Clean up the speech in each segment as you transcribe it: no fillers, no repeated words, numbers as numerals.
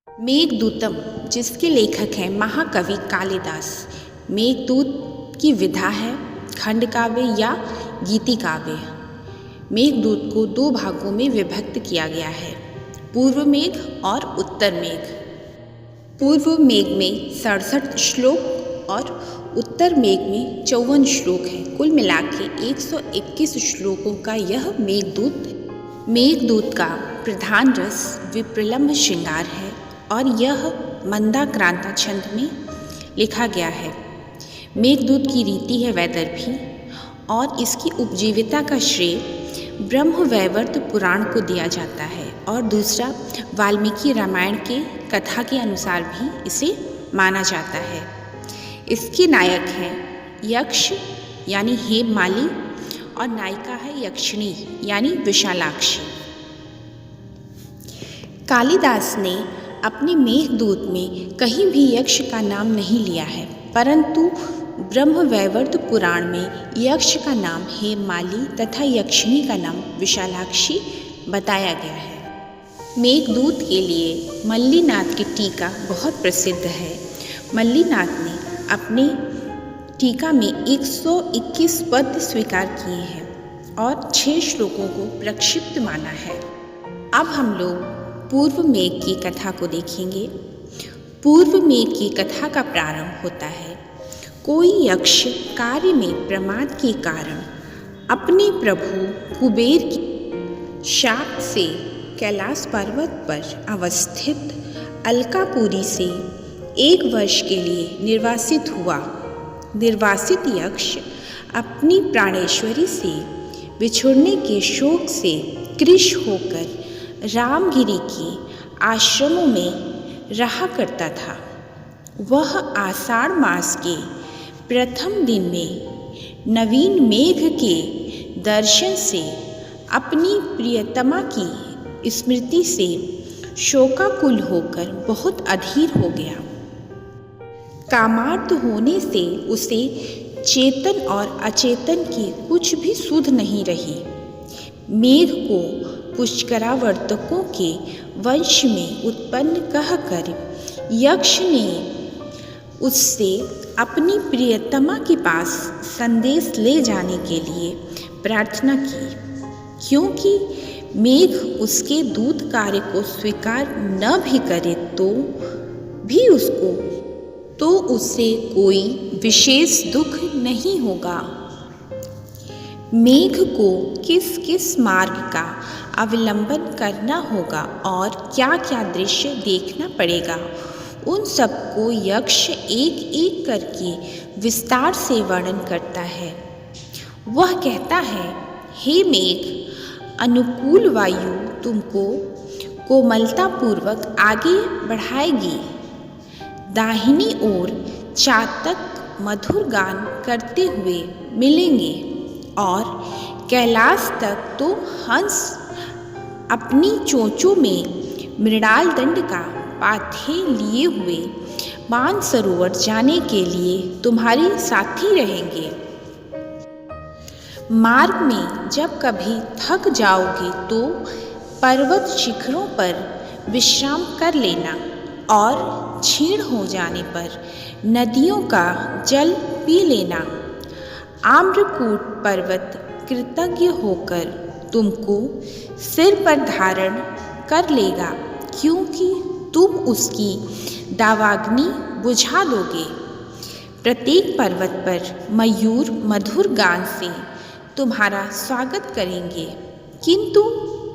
मेघदूतम, जिसके लेखक हैं महाकवि कालिदास। मेघदूत की विधा है खंड काव्य या गीति काव्य। मेघदूत को दो भागों में विभक्त किया गया है, पूर्व मेघ और उत्तर मेघ। पूर्व मेघ में 67 श्लोक और उत्तर मेघ में 54 श्लोक हैं। कुल मिलाकर 121 श्लोकों का यह मेघदूत का प्रधान रस विप्रलंभ श्रृंगार है और यह मंदाक्रांता छंद में लिखा गया है। मेघदूत की रीति है वैदर्भी और इसकी उपजीविका का श्रेय ब्रह्मवैवर्त पुराण को दिया जाता है और दूसरा वाल्मीकि रामायण के कथा के अनुसार भी इसे माना जाता है। इसके नायक हैं यक्ष यानी हेममाली और नायिका है यक्षिणी यानी विशालाक्षी। कालिदास ने अपने मेघदूत में कहीं भी यक्ष का नाम नहीं लिया है, परंतु ब्रह्मवैवर्त पुराण में यक्ष का नाम हेममाली तथा यक्षिणी का नाम विशालाक्षी बताया गया है। मेघदूत के लिए मल्लीनाथ की टीका बहुत प्रसिद्ध है। मल्लीनाथ ने अपने टीका में 121 पद स्वीकार किए हैं और 6 श्लोकों को प्रक्षिप्त माना है। अब हम लोग पूर्व मेघ की कथा को देखेंगे। पूर्व मेघ की कथा का प्रारंभ होता है। कोई यक्ष कार्य में प्रमाद के कारण अपने प्रभु कुबेर की शाप से कैलाश पर्वत पर अवस्थित अलकापुरी से 1 वर्ष के लिए निर्वासित हुआ। निर्वासित यक्ष अपनी प्राणेश्वरी से बिछुड़ने के शोक से कृश होकर रामगिरी की आश्रमों में रहा करता था। वह आषाढ़ मास के प्रथम दिन में नवीन मेघ के दर्शन से अपनी प्रियतमा की स्मृति से शोकाकुल होकर बहुत अधीर हो गया। कामार्त होने से उसे चेतन और अचेतन की कुछ भी सुध नहीं रही। मेघ को पुष्करावर्तकों के वंश में उत्पन्न कहकर यक्ष ने उससे अपनी प्रियतमा के पास संदेश ले जाने के लिए प्रार्थना की, क्योंकि मेघ उसके दूत कार्य को स्वीकार न भी करे तो उससे कोई विशेष दुख नहीं होगा। मेघ को किस किस मार्ग का अवलंबन करना होगा और क्या क्या दृश्य देखना पड़ेगा, उन सबको यक्ष एक एक करके विस्तार से वर्णन करता है। वह कहता है, हे मेघ, अनुकूल वायु तुमको कोमलतापूर्वक आगे बढ़ाएगी। दाहिनी ओर चातक मधुर गान करते हुए मिलेंगे और कैलाश तक तो हंस अपनी चोंचों में मृणाल दंड का पाथे लिए हुए मानसरोवर जाने के लिए तुम्हारे साथी रहेंगे। मार्ग में जब कभी थक जाओगे तो पर्वत शिखरों पर विश्राम कर लेना और क्षीण हो जाने पर नदियों का जल पी लेना। आम्रकूट पर्वत कृतज्ञ होकर तुमको सिर पर धारण कर लेगा, क्योंकि तुम उसकी दावाग्नि बुझा दोगे। प्रत्येक पर्वत पर मयूर मधुर गान से तुम्हारा स्वागत करेंगे, किंतु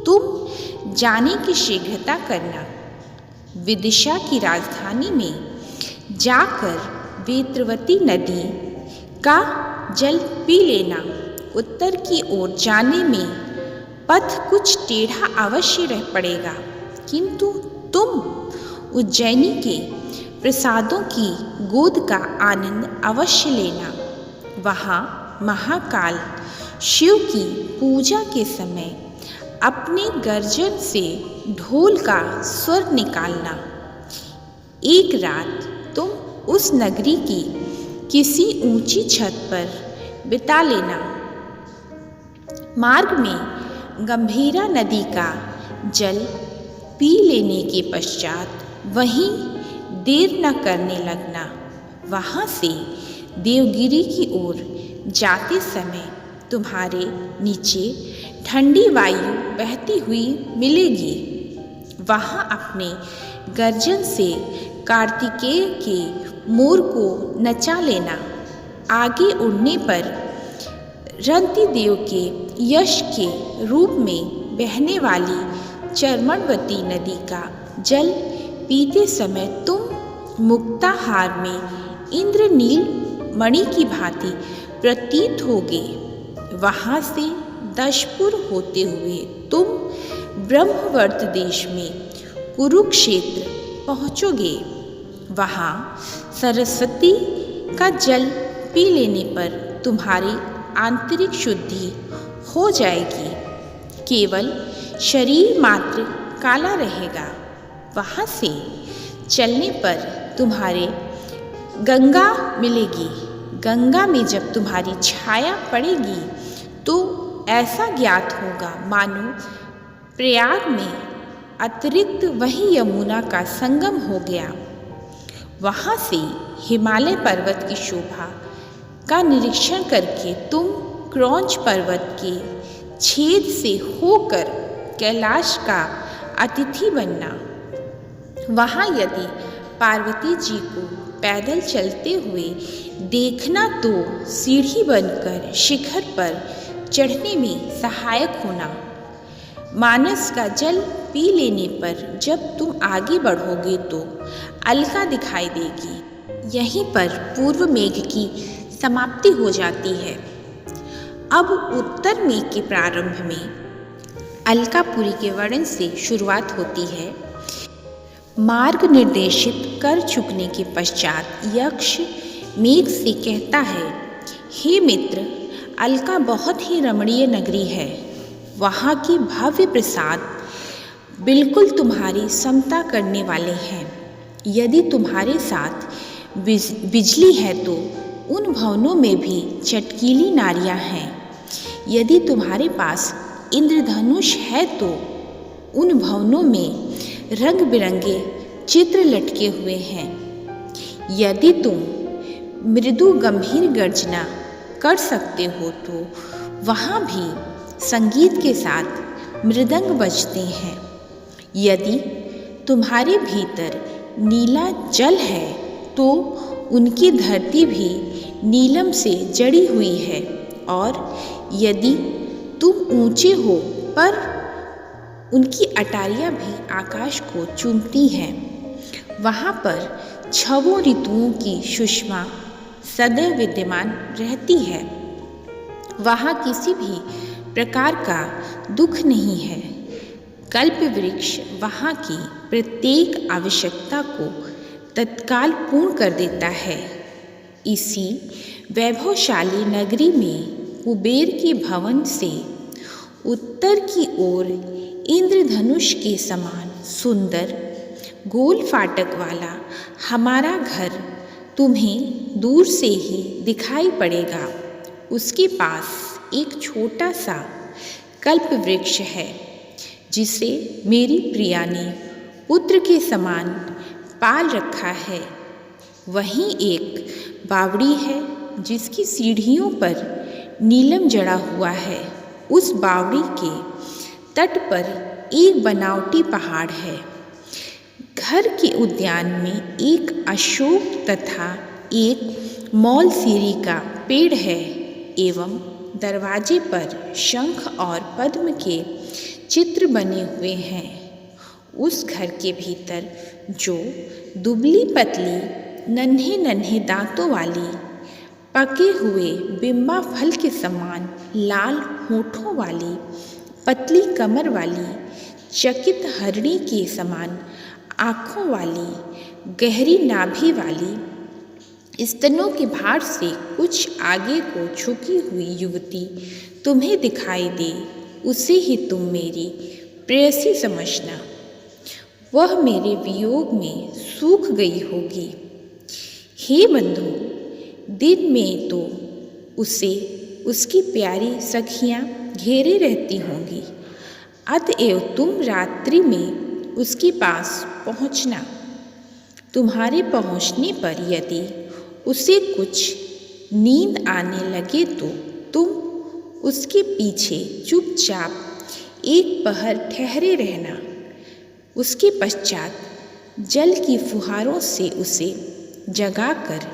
तुम जाने की शीघ्रता करना। विदिशा की राजधानी में जाकर वेत्रवती नदी का जल पी लेना। उत्तर की ओर जाने में पथ कुछ टेढ़ा अवश्य रह पड़ेगा, किंतु तुम उज्जैनी के प्रसादों की गोद का आनंद अवश्य लेना। वहाँ महाकाल शिव की पूजा के समय अपने गर्जन से ढोल का स्वर निकालना। एक रात तुम उस नगरी की किसी ऊंची छत पर बिता लेना। मार्ग में गंभीरा नदी का जल पी लेने के पश्चात वहीं देर न करने लगना। वहाँ से देवगिरी की ओर जाते समय तुम्हारे नीचे ठंडी वायु बहती हुई मिलेगी। वहाँ अपने गर्जन से कार्तिकेय के मोर को नचा लेना। आगे उड़ने पर रंती देव के यश के रूप में बहने वाली चर्मणवती नदी का जल पीते समय तुम मुक्ताहार में इंद्रनील मणि की भांति प्रतीत होगे। वहाँ से दशपुर होते हुए तुम ब्रह्मवर्त देश में कुरुक्षेत्र पहुँचोगे। वहाँ सरस्वती का जल पी लेने पर तुम्हारी आंतरिक शुद्धि हो जाएगी। केवल शरीर मात्र काला रहेगा। वहाँ से चलने पर तुम्हारे गंगा मिलेगी। गंगा में जब तुम्हारी छाया पड़ेगी तो ऐसा ज्ञात होगा मानो प्रयाग में अतिरिक्त वही यमुना का संगम हो गया। वहाँ से हिमालय पर्वत की शोभा का निरीक्षण करके तुम क्रौंच पर्वत के छेद से होकर कैलाश का अतिथि बनना। वहाँ यदि पार्वती जी को पैदल चलते हुए देखना तो सीढ़ी बनकर शिखर पर चढ़ने में सहायक होना। मानस का जल पी लेने पर जब तुम आगे बढ़ोगे तो अलका दिखाई देगी। यहीं पर पूर्व मेघ की समाप्ति हो जाती है। अब उत्तर मेघ के प्रारंभ में अलकापुरी के वर्णन से शुरुआत होती है। मार्ग निर्देशित कर चुकने के पश्चात यक्ष मेघ से कहता है, हे मित्र, अलका बहुत ही रमणीय नगरी है। वहाँ के भव्य प्रसाद बिल्कुल तुम्हारी समता करने वाले हैं। यदि तुम्हारे साथ बिजली है तो उन भवनों में भी चटकीली नारियां हैं। यदि तुम्हारे पास इंद्रधनुष है तो उन भवनों में रंग बिरंगे चित्र लटके हुए हैं। यदि तुम मृदु गंभीर गर्जना कर सकते हो तो वहाँ भी संगीत के साथ मृदंग बजते हैं। यदि तुम्हारे भीतर नीला जल है तो उनकी धरती भी नीलम से जड़ी हुई है। और यदि तुम ऊंचे हो पर उनकी अटारियाँ भी आकाश को चूमती हैं। वहाँ पर छहों ऋतुओं की सुषमा सदैव विद्यमान रहती है। वहाँ किसी भी प्रकार का दुख नहीं है। कल्प वृक्ष वहाँ की प्रत्येक आवश्यकता को तत्काल पूर्ण कर देता है। इसी वैभवशाली नगरी में कुबेर के भवन से उत्तर की ओर इंद्रधनुष के समान सुंदर गोल फाटक वाला हमारा घर तुम्हें दूर से ही दिखाई पड़ेगा। उसके पास एक छोटा सा कल्प वृक्ष है जिसे मेरी प्रिया ने पुत्र के समान पाल रखा है। वहीं एक बावड़ी है जिसकी सीढ़ियों पर नीलम जड़ा हुआ है। उस बावड़ी के तट पर एक बनावटी पहाड़ है। घर के उद्यान में एक अशोक तथा एक मौलसीरी का पेड़ है एवं दरवाजे पर शंख और पद्म के चित्र बने हुए हैं। उस घर के भीतर जो दुबली पतली नन्हे नन्हे दांतों वाली पके हुए बिम्बा फल के समान लाल होठों वाली पतली कमर वाली चकित हरणी के समान आँखों वाली गहरी नाभि वाली स्तनों के भार से कुछ आगे को झुकी हुई युवती तुम्हें दिखाई दे, उसे ही तुम मेरी प्रेयसी समझना। वह मेरे वियोग में सूख गई होगी। हे बंधु, दिन में तो उसे उसकी प्यारी सखियाँ घेरे रहती होंगी, अतएव तुम रात्रि में उसके पास पहुँचना। तुम्हारे पहुँचने पर यदि उसे कुछ नींद आने लगे तो तुम उसके पीछे चुपचाप एक पहर ठहरे रहना। उसके पश्चात जल की फुहारों से उसे जगाकर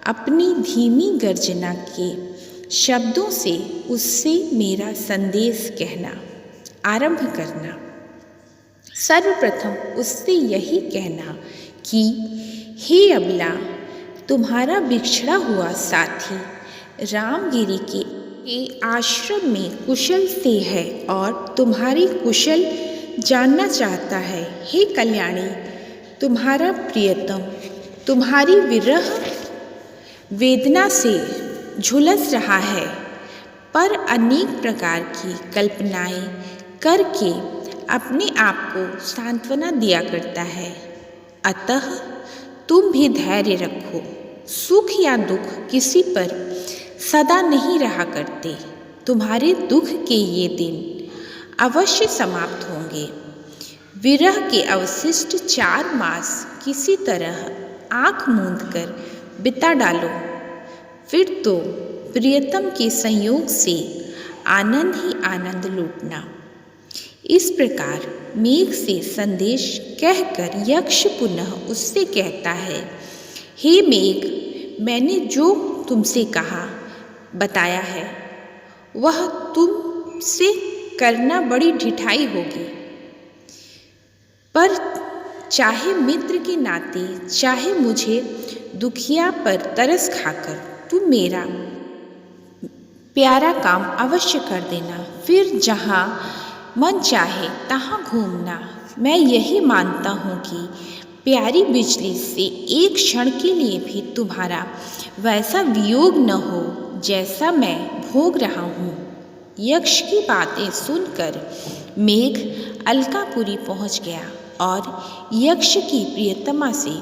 अपनी धीमी गर्जना के शब्दों से उससे मेरा संदेश कहना आरंभ करना। सर्वप्रथम उससे यही कहना कि हे अबला, तुम्हारा बिछड़ा हुआ साथी रामगिरी के आश्रम में कुशल से है और तुम्हारी कुशल जानना चाहता है। हे कल्याणी, तुम्हारा प्रियतम तुम्हारी विरह वेदना से झुलस रहा है, पर अनेक प्रकार की कल्पनाएं करके अपने आप को सांत्वना दिया करता है। अतः तुम भी धैर्य रखो। सुख या दुख किसी पर सदा नहीं रहा करते। तुम्हारे दुख के ये दिन अवश्य समाप्त होंगे। विरह के अवशिष्ट 4 मास किसी तरह आँख मूंद कर बिता डालो, फिर तो प्रियतम के संयोग से आनंद ही आनंद लूटना। इस प्रकार मेघ से संदेश कहकर यक्ष पुनः उससे कहता है, हे मेघ, मैंने जो तुमसे कहा बताया है वह तुमसे करना बड़ी ढिठाई होगी, पर चाहे मित्र के नाते चाहे मुझे दुखिया पर तरस खाकर तुम मेरा प्यारा काम अवश्य कर देना। फिर जहाँ मन चाहे तहाँ घूमना। मैं यही मानता हूँ कि प्यारी बिजली से एक क्षण के लिए भी तुम्हारा वैसा वियोग न हो जैसा मैं भोग रहा हूँ। यक्ष की बातें सुनकर मेघ अलकापुरी पहुँच गया और यक्ष की प्रियतमा से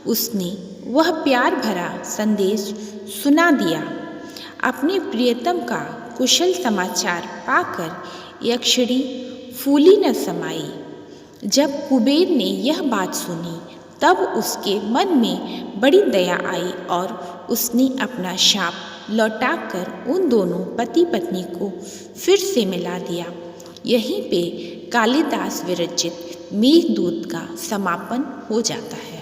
उसने वह प्यार भरा संदेश सुना दिया। अपने प्रियतम का कुशल समाचार पाकर यक्षिणी फूली न समाई। जब कुबेर ने यह बात सुनी तब उसके मन में बड़ी दया आई और उसने अपना शाप लौटाकर उन दोनों पति पत्नी को फिर से मिला दिया। यहीं पे कालिदास विरचित मेघदूत का समापन हो जाता है।